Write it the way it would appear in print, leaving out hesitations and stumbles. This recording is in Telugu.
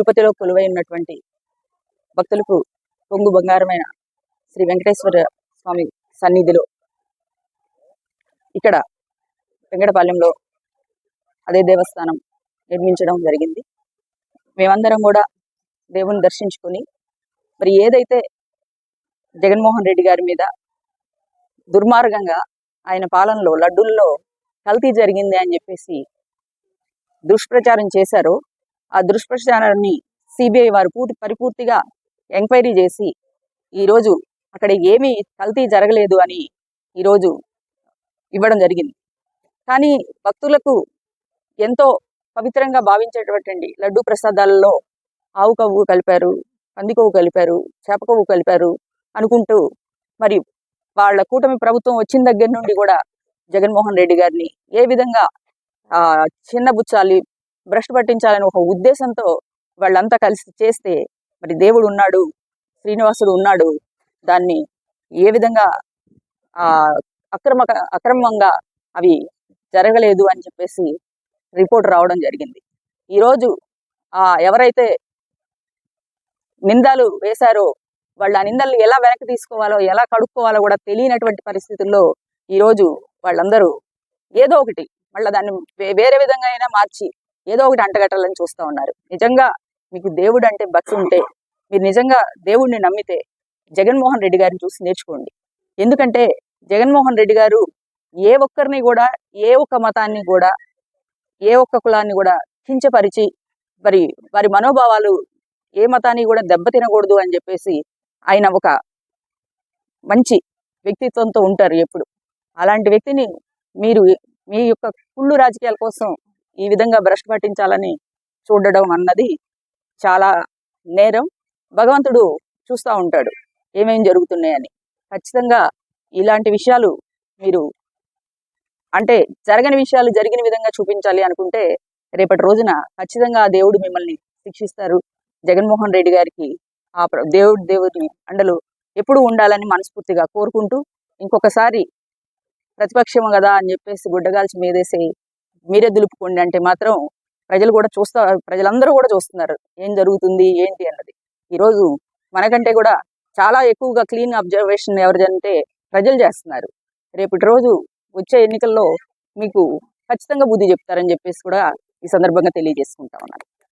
తిరుపతిలో కొలువై ఉన్నటువంటి భక్తులకు కొంగు బంగారమైన శ్రీ వెంకటేశ్వర స్వామి సన్నిధిలో ఇక్కడ వెంకటపాలెంలో అదే దేవస్థానం నిర్మించడం జరిగింది. మేమందరం కూడా దేవుని దర్శించుకొని మరి ఏదైతే జగన్మోహన్ రెడ్డి గారి మీద దుర్మార్గంగా ఆయన పాలనలో లడ్డూల్లో కల్తీ జరిగింది అని చెప్పేసి దుష్ప్రచారం చేశారో ఆ దుష్ప్రచారాన్ని సిబిఐ వారు పరిపూర్తిగా ఎంక్వైరీ చేసి ఈరోజు అక్కడ ఏమీ కల్తీ జరగలేదు అని ఈరోజు ఇవ్వడం జరిగింది. కానీ భక్తులకు ఎంతో పవిత్రంగా భావించేటటువంటి లడ్డూ ప్రసాదాలలో ఆవు కొవ్వు కలిపారు, పంది కొవ్వు కలిపారు, చేప కొవ్వు కలిపారు అనుకుంటూ మరి వాళ్ళ కూటమి ప్రభుత్వం వచ్చిన దగ్గర నుండి కూడా జగన్మోహన్ రెడ్డి గారిని ఏ విధంగా చిన్నబుచ్చాలి, భ్రష్టు పట్టించాలని ఒక ఉద్దేశంతో వాళ్ళంతా కలిసి చేస్తే మరి దేవుడు ఉన్నాడు, శ్రీనివాసుడు ఉన్నాడు, దాన్ని ఏ విధంగా అక్రమంగా అవి జరగలేదు అని చెప్పేసి రిపోర్ట్ రావడం జరిగింది. ఈరోజు ఎవరైతే నిందలు వేశారో వాళ్ళ నిందలు ఎలా వెనక్కి తీసుకోవాలో, ఎలా కడుక్కోవాలో కూడా తెలియనటువంటి పరిస్థితుల్లో ఈరోజు వాళ్ళందరూ ఏదో ఒకటి మళ్ళీ దాన్ని వేరే విధంగా అయినా మార్చి ఏదో ఒకటి అంటగట్టాలని చూస్తూ ఉన్నారు. నిజంగా మీకు దేవుడు అంటే భక్తి ఉంటే, మీరు నిజంగా దేవుడిని నమ్మితే జగన్మోహన్ రెడ్డి గారిని చూసి నేర్చుకోండి. ఎందుకంటే జగన్మోహన్ రెడ్డి గారు ఏ ఒక్కరిని కూడా, ఏ ఒక్క మతాన్ని కూడా, ఏ ఒక్క కులాన్ని కూడా కించపరిచి మరి వారి మనోభావాలు ఏ మతాన్ని కూడా దెబ్బతినకూడదు అని చెప్పేసి ఆయన ఒక మంచి వ్యక్తిత్వంతో ఉంటారు ఎప్పుడు. అలాంటి వ్యక్తిని మీరు మీ యొక్క కుళ్ళు రాజకీయాల కోసం ఈ విధంగా భ్రష్టు పట్టించాలని చూడడం అన్నది చాలా నేరం. భగవంతుడు చూస్తూ ఉంటాడు ఏమేం జరుగుతున్నాయని. ఖచ్చితంగా ఇలాంటి విషయాలు మీరు అంటే జరగని విషయాలు జరిగిన విధంగా చూపించాలి అనుకుంటే రేపటి రోజున ఖచ్చితంగా ఆ దేవుడు మిమ్మల్ని శిక్షిస్తారు. జగన్మోహన్ రెడ్డి గారికి ఆ దేవుడిని అండలు ఎప్పుడు ఉండాలని మనస్ఫూర్తిగా కోరుకుంటూ, ఇంకొకసారి ప్రతిపక్షం కదా అని చెప్పేసి గుడ్డగాల్చి మీదేసి మీరే దులుపుకోండి అంటే మాత్రం ప్రజలందరూ కూడా చూస్తున్నారు ఏం జరుగుతుంది ఏంటి అన్నది. ఈరోజు మనకంటే కూడా చాలా ఎక్కువగా క్లీన్ అబ్జర్వేషన్ ఎవరిదంటే ప్రజలు చేస్తున్నారు. రేపటి రోజు వచ్చే ఎన్నికల్లో మీకు ఖచ్చితంగా బుద్ధి చెప్తారని చెప్పేసి కూడా ఈ సందర్భంగా తెలియజేసుకుంటా ఉన్నాను.